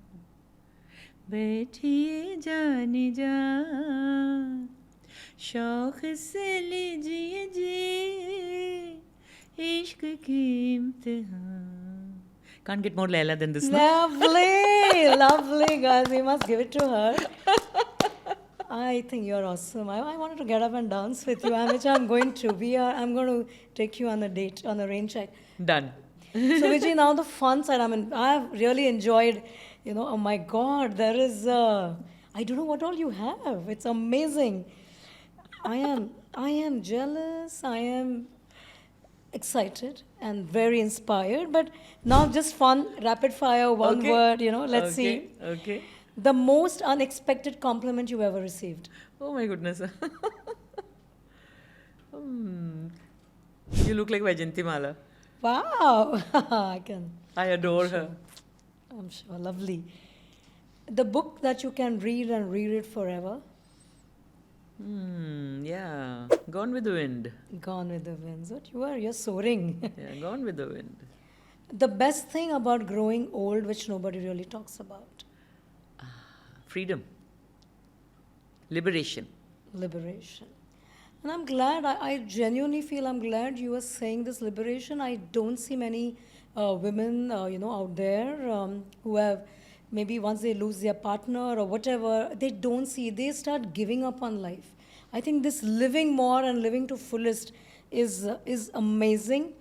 बैठिए जाने जा शौक से लीजिए जी इश्क की इम्तिहान. Can't get more Leila than this. Lovely, lovely, guys. We must give it to her. I think you're awesome. I wanted to get up and dance with you, which I'm going to. I'm going to take you on a date, on a rain check. Done. So, Vijay, now the fun side. I mean, I've really enjoyed, oh my God, there is, I don't know what all you have. It's amazing. I am jealous. I am excited and very inspired. But now just fun, rapid fire, one word, let's see. Okay. The most unexpected compliment you ever received. Oh my goodness. Hmm. You look like Vajantimala. Wow, I can. I adore her. I'm sure, lovely. The book that you can read and read it forever. Yeah. Gone with the Wind. Gone with the Winds. What you are? You're soaring. Yeah, Gone with the Wind. The best thing about growing old, which nobody really talks about, Freedom. Liberation. liberation. And I'm glad, I genuinely feel I'm glad you were saying this liberation. I don't see many women, out there who have maybe once they lose their partner or whatever, they don't see, they start giving up on life. I think this living more and living to fullest is amazing.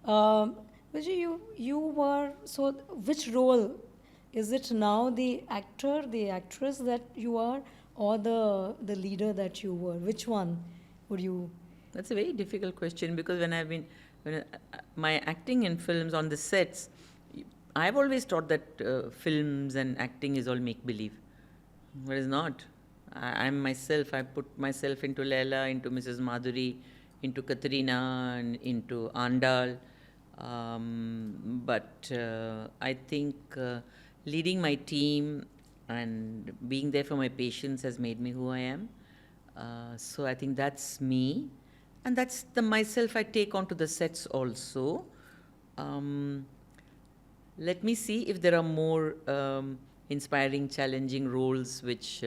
Um, Vijay, you were, so which role is it now, the actor, the actress that you are, or the leader that you were? Which one would you? That's a very difficult question because my acting in films on the sets, I've always thought that films and acting is all make believe. But it's not. I'm myself. I put myself into Leila, into Mrs. Madhuri, into Katrina, and into Andal. But I think leading my team and being there for my patients has made me who I am. So I think that's me, and that's the myself I take onto the sets also. Um, Let me see if there are more inspiring, challenging roles which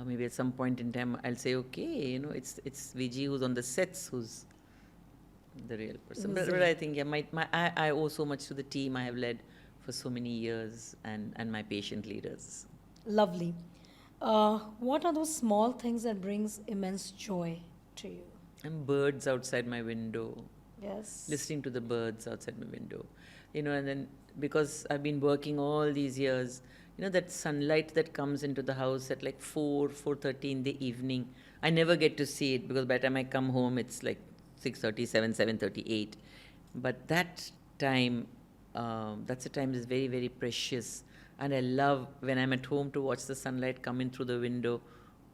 maybe at some point in time I'll say, okay, it's Viji who's on the sets who's the real person. But I think, yeah, I owe so much to the team I have led for so many years and my patient leaders. Lovely. What are those small things that brings immense joy to you? And birds outside my window, Yes. listening to the birds outside my window, and then because I've been working all these years, that sunlight that comes into the house at like 4:30 in the evening, I never get to see it because by the time I come home it's like 6:30, 7:38. But that time, that's a time that's very, very precious, and I love when I'm at home to watch the sunlight come in through the window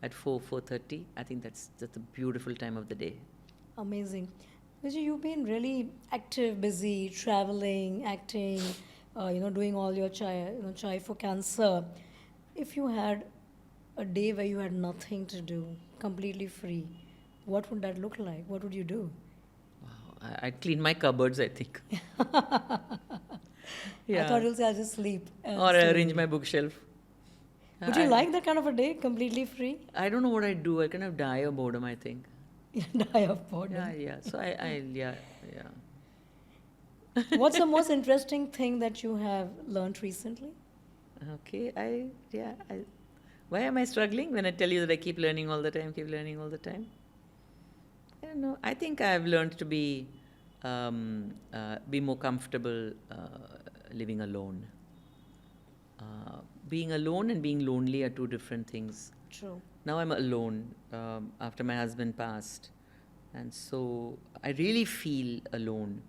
at 4:30. I think that's a beautiful time of the day. Amazing. Vijay, you've been really active, busy, traveling, acting, doing all your chai for cancer. If you had a day where you had nothing to do, completely free, what would that look like? What would you do? Wow, I'd clean my cupboards, I think. I thought you'll say I'll just sleep. Or arrange my bookshelf. Would you like that kind of a day, completely free? I don't know what I'd do. I kind of die of boredom, I think. You die of boredom. Yeah. So yeah. What's the most interesting thing that you have learned recently? Okay, why am I struggling when I tell you that I keep learning all the time, I don't know. I think I've learned to be more comfortable living alone. Being alone and being lonely are two different things. True. Now I'm alone after my husband passed, and so I really feel alone.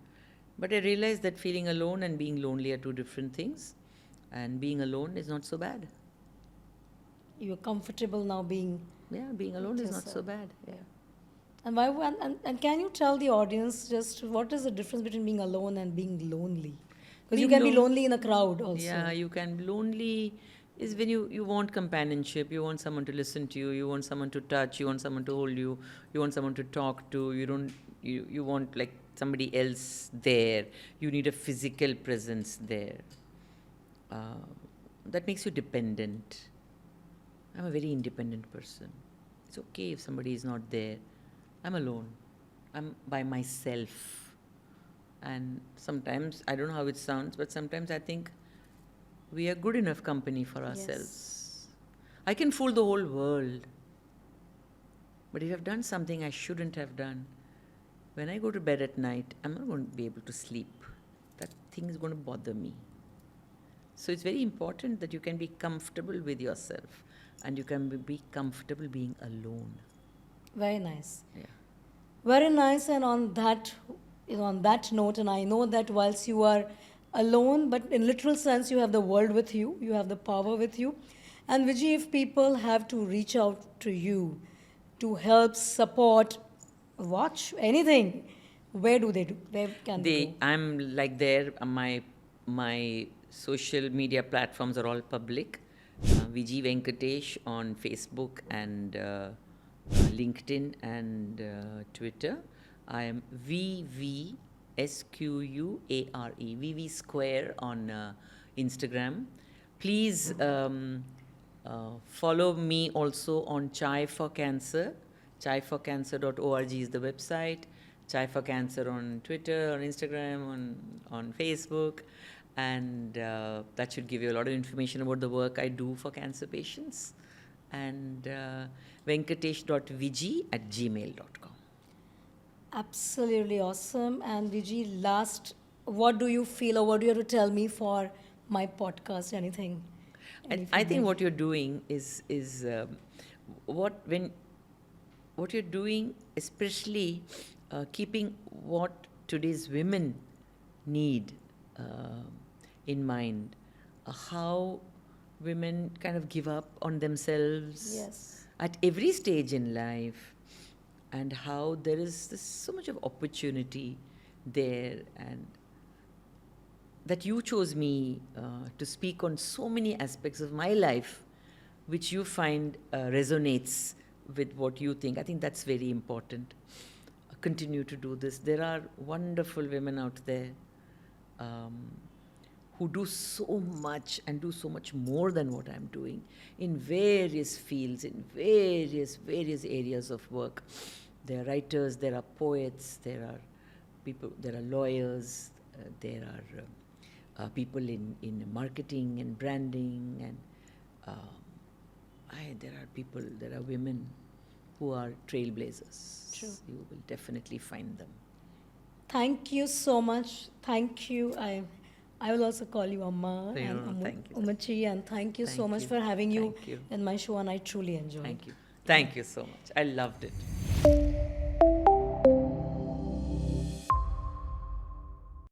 But I realized that feeling alone and being lonely are two different things, and being alone is not so bad. You're comfortable now being. Yeah, being alone is not so yourself. bad. Yeah. And why? And can you tell the audience just what is the difference between being alone and being lonely? Because you Being can be lone- lonely in a crowd also. Yeah, you can be lonely is when you want companionship, you want someone to listen to you, you want someone to touch, you want someone to hold you, you want someone to talk to, you want like somebody else there, you need a physical presence there. That makes you dependent. I'm a very independent person. It's okay if somebody is not there. I'm alone. I'm by myself. And sometimes, I don't know how it sounds, but sometimes I think we are good enough company for ourselves. I can fool the whole world. But if I've done something I shouldn't have done, when I go to bed at night, I'm not going to be able to sleep. That thing is going to bother me. So it's very important that you can be comfortable with yourself and you can be comfortable being alone. Very nice. Yeah. Very nice. And on that, on that note, and I know that whilst you are alone, but in literal sense, you have the world with you, you have the power with you. And Viji, if people have to reach out to you to help support Watch, anything. Where do they do? Where can they go? I'm like there. My social media platforms are all public. Viji Venkatesh on Facebook and LinkedIn and Twitter. I am VVSQUARE, VV Square on Instagram. Please follow me also on Chai for Cancer. Chaiforcancer.org is the website. Chai for Cancer on Twitter, on Instagram, on Facebook. And that should give you a lot of information about the work I do for cancer patients. And venkatesh.vg@gmail.com. Absolutely awesome. And Viji, last, what do you feel or what do you have to tell me for my podcast? Anything? I think what you're doing is what when what you're doing, especially keeping what today's women need in mind, how women kind of give up on themselves Yes. at every stage in life, and how there is so much of opportunity there, and that you chose me to speak on so many aspects of my life which you find resonates with what you think. I think that's very important. Continue to do this. There are wonderful women out there who do so much and do so much more than what I'm doing in various fields, in various areas of work. There are writers, there are poets, there are people, there are lawyers, there are people in marketing and branding, and there are women who are trailblazers. True. You will definitely find them. Thank you so much. Thank you. I will also call you Amma and Thank you. Umachi, and thank you so Thank much you. for having you Thank you. in my show, and I truly enjoyed. Thank you. Thank you so much. I loved it.